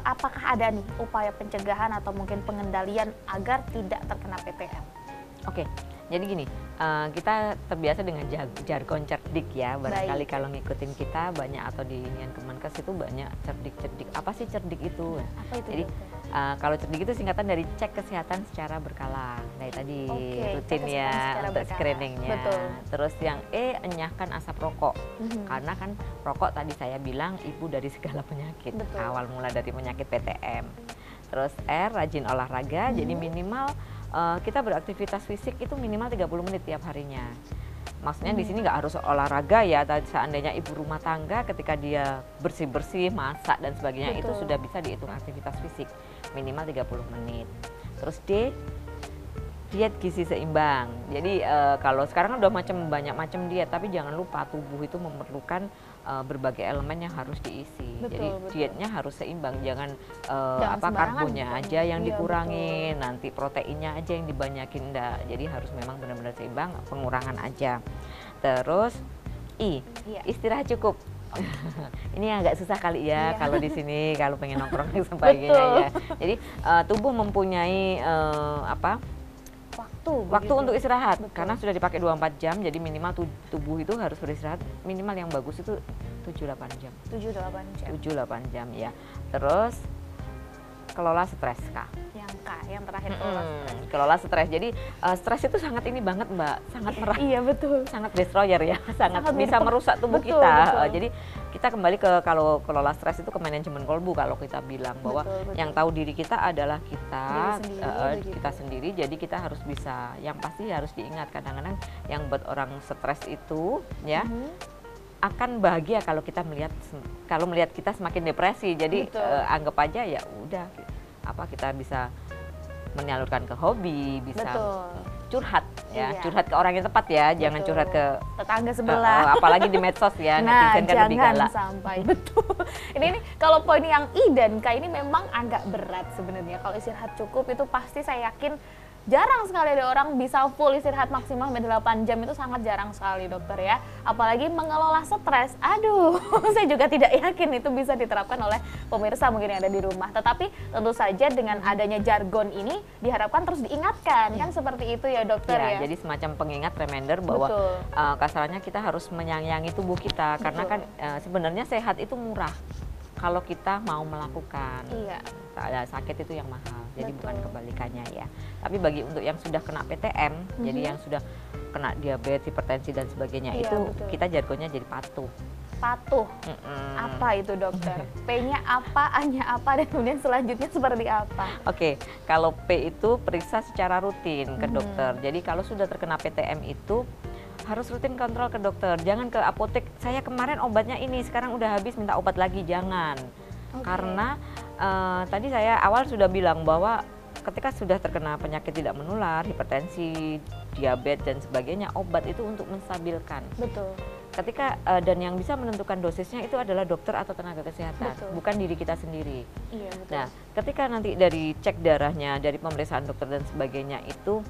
apakah ada nih upaya pencegahan atau mungkin pengendalian agar tidak terkena PTM? Oke, jadi gini, kita terbiasa dengan jargon cerdik ya. Barangkali Baik. kalau ngikutin kita banyak atau di inian Kemenkes itu banyak cerdik-cerdik. Apa sih cerdik itu? Apa itu, Jadi dokter? kalau cerdik itu singkatan dari cek kesehatan secara berkala. Dari tadi Oke, rutin cek ya kesehatan secara untuk berkala. screeningnya. Betul. Terus yang enyahkan asap rokok. Mhm. Karena kan rokok tadi saya bilang ibu dari segala penyakit. Betul. Awal mula dari penyakit PTM. Terus R, rajin olahraga. Jadi minimal kita beraktivitas fisik itu minimal 30 menit tiap harinya. Maksudnya di sini nggak harus olahraga ya. Seandainya ibu rumah tangga ketika dia bersih-bersih, masak dan sebagainya itu Betul. sudah bisa dihitung aktivitas fisik minimal 30 menit. Terus D, diet gizi seimbang. Jadi kalau sekarang kan udah banyak macam diet, tapi jangan lupa tubuh itu memerlukan berbagai elemen yang harus diisi. Betul, Jadi betul. dietnya harus seimbang, jangan Jangan sembarangan karbonya gitu. aja yang Iya, dikurangin, nanti proteinnya aja yang dibanyakin, enggak. Jadi harus memang benar-benar seimbang, pengurangan aja. Terus I, Iya. istirahat cukup. Ini agak susah kali ya Iya. kalau di sini kalau pengen nongkrong dan sebagainya Betul. ya. Jadi tubuh mempunyai waktu begitu. untuk istirahat. Betul. Karena sudah dipakai 24 jam, jadi minimal tubuh itu harus beristirahat minimal yang bagus itu 7-8 jam. 7-8 jam. 7-8 jam ya. Terus kelola stres Kak. Yang K, yang terakhir kelola stres. Kelola stres. Jadi stres itu sangat ini banget Mbak, sangat merah. Iya, betul. Sangat destroyer ya, sangat bisa merusak tubuh Betul, kita. betul. Jadi kita kembali ke kalau kelola stres itu ke manajemen kolbu kalau kita bilang bahwa Betul, betul. yang tahu diri kita adalah kita, Diri sendiri, begitu. kita sendiri. Jadi kita harus bisa, yang pasti harus diingat kadang-kadang yang buat orang stres itu ya Mhm. akan bahagia kalau kita melihat kita semakin depresi. Jadi Betul. anggap aja ya udah kita bisa menyalurkan ke hobi, bisa Betul. curhat ya, Iya. curhat ke orang yang tepat ya, jangan Betul. curhat ke tetangga sebelah. apalagi di medsos ya, Nah, netizen kan lebih jangan galak. sampai betul. Ini kalau poin yang I dan K ini memang agak berat sebenarnya. Kalau istirahat cukup itu pasti saya yakin jarang sekali ada orang bisa full istirahat maksimal sampai 8 jam, itu sangat jarang sekali dokter ya. Apalagi mengelola stres. Aduh, saya juga tidak yakin itu bisa diterapkan oleh pemirsa mungkin yang ada di rumah. Tetapi tentu saja dengan adanya jargon ini diharapkan terus diingatkan kan seperti itu ya dokter ya. Jadi semacam pengingat reminder bahwa Betul. kasarnya kita harus menyayangi tubuh kita karena Betul. kan sebenarnya sehat itu murah kalau kita mau melakukan. Iya. Ada sakit itu yang mahal, jadi bukan Betul. kebalikannya ya. Tapi bagi untuk yang sudah kena PTM, jadi yang sudah kena diabetes, hipertensi dan sebagainya, Iya, itu betul. kita jargonnya jadi patuh. Patuh. Apa itu dokter? P-nya apa, A-nya apa, dan kemudian selanjutnya seperti apa? Oke, kalau P itu periksa secara rutin ke dokter. Jadi kalau sudah terkena PTM itu harus rutin kontrol ke dokter. Jangan ke apotek, saya kemarin obatnya ini, sekarang udah habis minta obat lagi, jangan. Oke. Karena tadi saya awal sudah bilang bahwa ketika sudah terkena penyakit tidak menular, hipertensi, diabetes dan sebagainya, obat itu untuk menstabilkan. Betul. Ketika dan yang bisa menentukan dosisnya itu adalah dokter atau tenaga kesehatan, Betul. bukan diri kita sendiri. Iya, betul. Nah, ketika nanti dari cek darahnya, dari pemeriksaan dokter dan sebagainya itu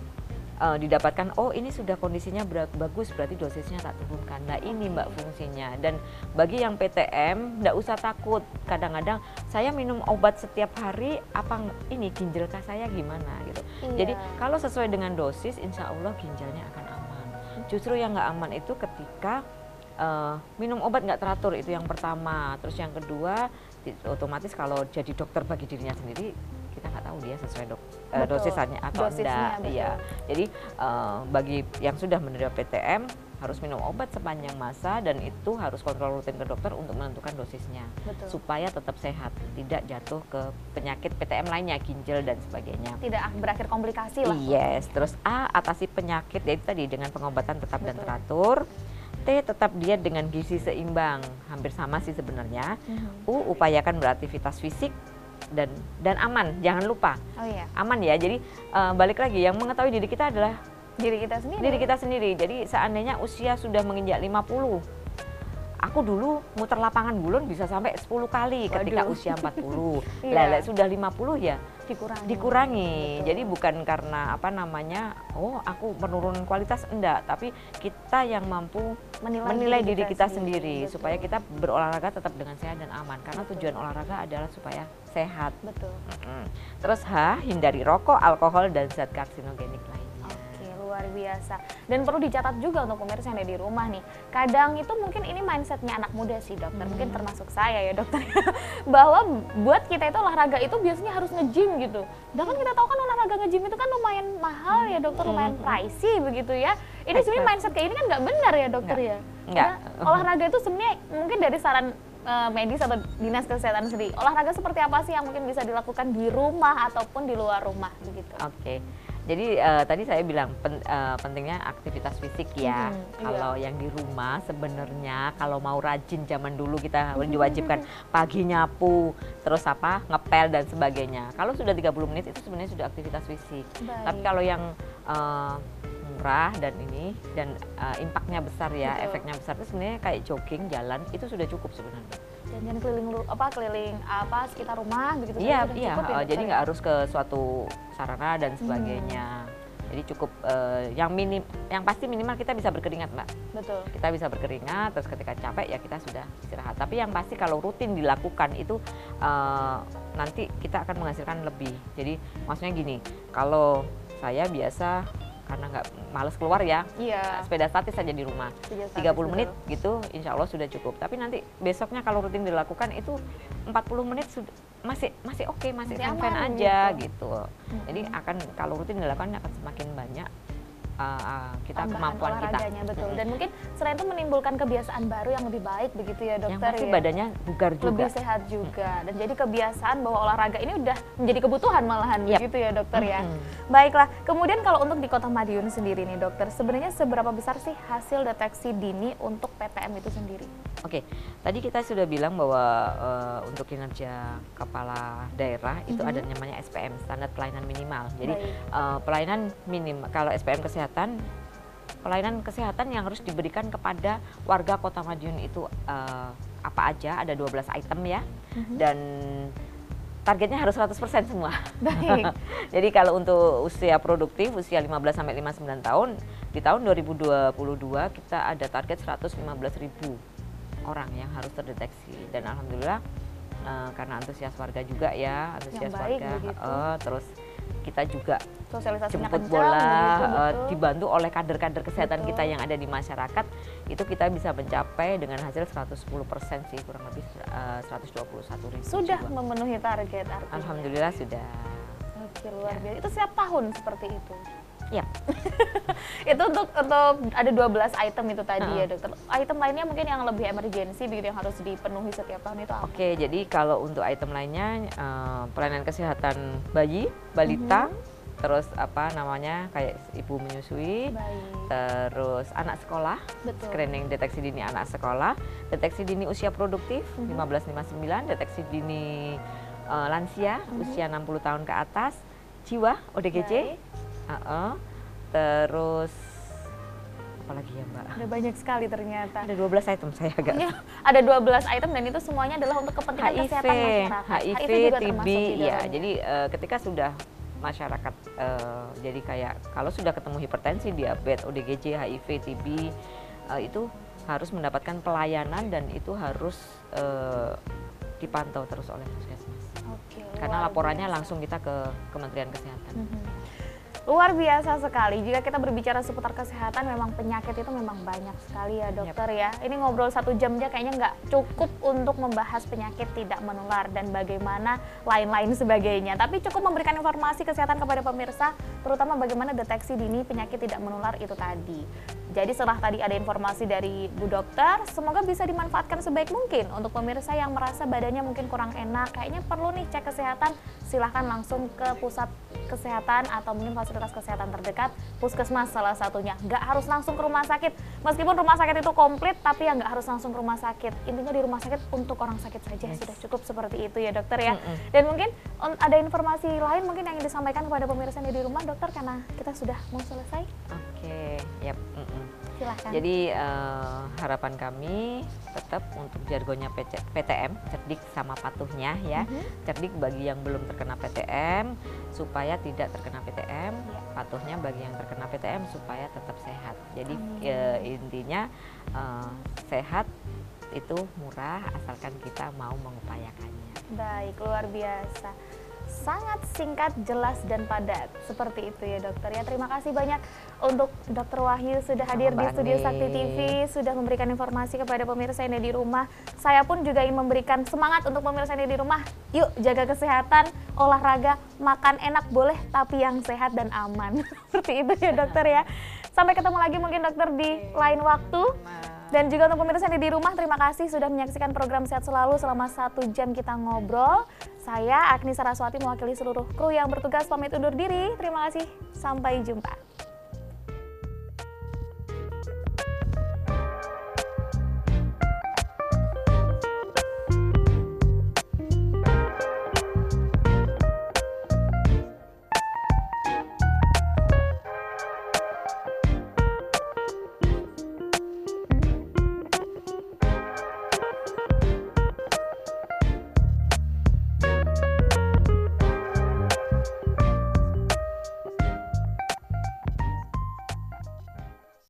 didapatkan, oh ini sudah kondisinya bagus, berarti dosisnya tak turunkan. Nah ini Mbak fungsinya. Dan bagi yang PTM, nggak usah takut. Kadang-kadang saya minum obat setiap hari, apa ini ginjalkah saya gimana gitu. Iya. Jadi kalau sesuai dengan dosis, insya Allah ginjalnya akan aman. Justru yang nggak aman itu ketika minum obat nggak teratur, itu yang pertama. Terus yang kedua, otomatis kalau jadi dokter bagi dirinya sendiri, kita nggak tahu dia sesuai Betul. dosisnya atau Dosisnya, enggak. betul. Iya. Jadi bagi yang sudah menderita PTM harus minum obat sepanjang masa dan itu harus kontrol rutin ke dokter untuk menentukan dosisnya. Betul. Supaya tetap sehat, tidak jatuh ke penyakit PTM lainnya, ginjal dan sebagainya. Tidak berakhir komplikasi lah. Yes, terus A, atasi penyakit, yaitu tadi dengan pengobatan tetap dan Betul. teratur. T, tetap diet dengan gizi seimbang, hampir sama sih sebenarnya. U, upayakan beraktivitas fisik dan aman, jangan lupa Oh iya, aman ya. Jadi balik lagi, yang mengetahui diri kita adalah diri kita sendiri. diri kita sendiri. Jadi seandainya usia sudah menginjak 50, Aku dulu muter lapangan gulun bisa sampai 10 kali ketika Waduh. usia 40. Iya. Lele sudah 50 ya dikurangi. Betul. Jadi bukan karena apa namanya, oh aku menurun kualitas, enggak, tapi kita yang mampu menilai diri kita sendiri betul. supaya kita berolahraga tetap dengan sehat dan aman. Karena tujuan olahraga adalah supaya sehat. Betul. Terus hindari rokok, alkohol dan zat karsinogenik lainnya. Oke, luar biasa. Dan perlu dicatat juga untuk pemirsa yang ada di rumah nih. Kadang itu mungkin ini mindsetnya anak muda sih dokter, mungkin termasuk saya ya dokter. Bahwa buat kita itu olahraga itu biasanya harus nge-gym gitu. Sedangkan kita tahu kan olahraga nge-gym itu kan lumayan mahal ya dokter, lumayan pricey begitu ya. Ini sebenarnya mindset kayak ini kan nggak benar ya dokter ya. Enggak. Karena olahraga itu sebenarnya mungkin dari saran medis atau dinas kesehatan sendiri, olahraga seperti apa sih yang mungkin bisa dilakukan di rumah ataupun di luar rumah begitu? Oke. Jadi tadi saya bilang pentingnya aktivitas fisik ya. Kalau yang di rumah sebenarnya kalau mau rajin, zaman dulu kita diwajibkan pagi nyapu, terus apa ngepel dan sebagainya. Kalau sudah 30 menit itu sebenarnya sudah aktivitas fisik. Baik. Tapi kalau yang murah dan impactnya besar ya, Betul. efeknya besar itu sebenarnya kayak jogging, jalan itu sudah cukup sebenarnya. Jangan keliling sekitar rumah begitu Iya, saja sudah iya. cukup ya, Jadi dokter, nggak ya? harus ke suatu sarana dan sebagainya. Jadi cukup yang pasti minimal kita bisa berkeringat, Mbak. Betul. Kita bisa berkeringat, terus ketika capek ya kita sudah istirahat. Tapi yang pasti kalau rutin dilakukan itu nanti kita akan menghasilkan lebih. Jadi maksudnya gini, kalau saya biasa karena nggak males keluar ya, Iya. sepeda statis saja di rumah. Sepeda statis, 30 menit betul. gitu insya Allah sudah cukup. Tapi nanti besoknya kalau rutin dilakukan itu 40 menit masih oke, masih Masih fine aman aja gitu. gitu. Jadi kalau rutin dilakukan akan semakin banyak kita Tambahan kemampuan kita. olahraganya, betul. Dan mungkin selain itu menimbulkan kebiasaan baru yang lebih baik begitu ya dokter, Yang pasti ya. badannya bugar juga. Lebih sehat juga, dan jadi kebiasaan bahwa olahraga ini udah menjadi kebutuhan malahan Yap. begitu ya dokter ya. Baiklah, kemudian kalau untuk di Kota Madiun sendiri nih dokter, sebenarnya seberapa besar sih hasil deteksi dini untuk PTM itu sendiri? Oke, tadi kita sudah bilang bahwa untuk kinerja kepala daerah itu ada namanya SPM, standar pelayanan minimal. Jadi pelayanan minimal, kalau SPM kesehatan, pelayanan kesehatan yang harus diberikan kepada warga Kota Madiun itu apa aja, ada 12 item ya, dan targetnya harus 100% semua. Baik. Jadi kalau untuk usia produktif, usia 15 sampai 59 tahun, di tahun 2022 kita ada target 115.000 orang yang harus terdeteksi, dan alhamdulillah karena antusias warga juga ya, antusias Yang baik warga, begitu. terus kita juga Sosialisasinya jemput kencang bola, begitu, betul. dibantu oleh kader-kader kesehatan Betul. kita yang ada di masyarakat, itu kita bisa mencapai dengan hasil 110% sih, kurang lebih 121.000 Sudah jiwa. memenuhi target artinya. Alhamdulillah sudah. Oke, luar biasa. Itu setiap tahun seperti itu. Ya, Itu untuk ada 12 item itu tadi ya dokter. Item lainnya mungkin yang lebih emergensi begitu yang harus dipenuhi setiap tahun itu apa? oke. Jadi kalau untuk item lainnya pelayanan kesehatan bayi, balita, terus apa namanya kayak ibu menyusui, Baik. terus anak sekolah, Betul. screening deteksi dini anak sekolah, deteksi dini usia produktif 15-59, deteksi dini lansia usia 60 tahun ke atas, jiwa ODGJ, Baik. terus apa lagi ya Mbak? Ada banyak sekali ternyata. Ada 12 item saya agak. Pokoknya ada 12 item dan itu semuanya adalah untuk kepentingan kesehatan masyarakat. HIV, juga TB, termasuk di ya. dalamnya. Jadi ketika sudah masyarakat jadi kayak kalau sudah ketemu hipertensi, diabetes, ODGJ, HIV, TB itu harus mendapatkan pelayanan dan itu harus dipantau terus oleh puskesmas. Oke, Karena luar laporannya biasa. langsung kita ke Kementerian Kesehatan. Luar biasa sekali. Jika kita berbicara seputar kesehatan, memang penyakit itu memang banyak sekali ya dokter ya. Ini ngobrol 1 jam aja kayaknya nggak cukup untuk membahas penyakit tidak menular dan bagaimana lain-lain sebagainya. Tapi cukup memberikan informasi kesehatan kepada pemirsa, terutama bagaimana deteksi dini penyakit tidak menular itu tadi. Jadi setelah tadi ada informasi dari Bu Dokter, semoga bisa dimanfaatkan sebaik mungkin untuk pemirsa yang merasa badannya mungkin kurang enak, kayaknya perlu nih cek kesehatan, silahkan langsung ke pusat kesehatan atau mungkin fasilitas kesehatan terdekat, puskesmas salah satunya. Nggak harus langsung ke rumah sakit, meskipun rumah sakit itu komplit, tapi ya nggak harus langsung ke rumah sakit. Intinya di rumah sakit untuk orang sakit saja sudah cukup seperti itu ya dokter ya. Dan mungkin ada informasi lain mungkin yang ingin disampaikan kepada pemirsa yang di rumah dokter, karena kita sudah mau selesai. Oke. Oke, yap. Silahkan. Jadi harapan kami tetap untuk jargonnya PTM, cerdik sama patuhnya ya. Cerdik bagi yang belum terkena PTM supaya tidak terkena PTM, patuhnya bagi yang terkena PTM supaya tetap sehat. Jadi intinya sehat itu murah asalkan kita mau mengupayakannya. Baik, luar biasa. Sangat singkat, jelas, dan padat. Seperti itu ya dokter ya. Terima kasih banyak untuk Dokter Wahyu sudah hadir di studio Sakti TV, sudah memberikan informasi kepada pemirsa yang ada di rumah. Saya pun juga ingin memberikan semangat untuk pemirsa yang ada di rumah. Yuk jaga kesehatan, olahraga, makan enak boleh, tapi yang sehat dan aman. Seperti itu ya dokter ya. Sampai ketemu lagi mungkin dokter di lain waktu. Dan juga untuk pemirsa yang ada di rumah, terima kasih sudah menyaksikan program Sehat Selalu selama 1 jam kita ngobrol. Saya Agni Saraswati mewakili seluruh kru yang bertugas pamit undur diri. Terima kasih, sampai jumpa.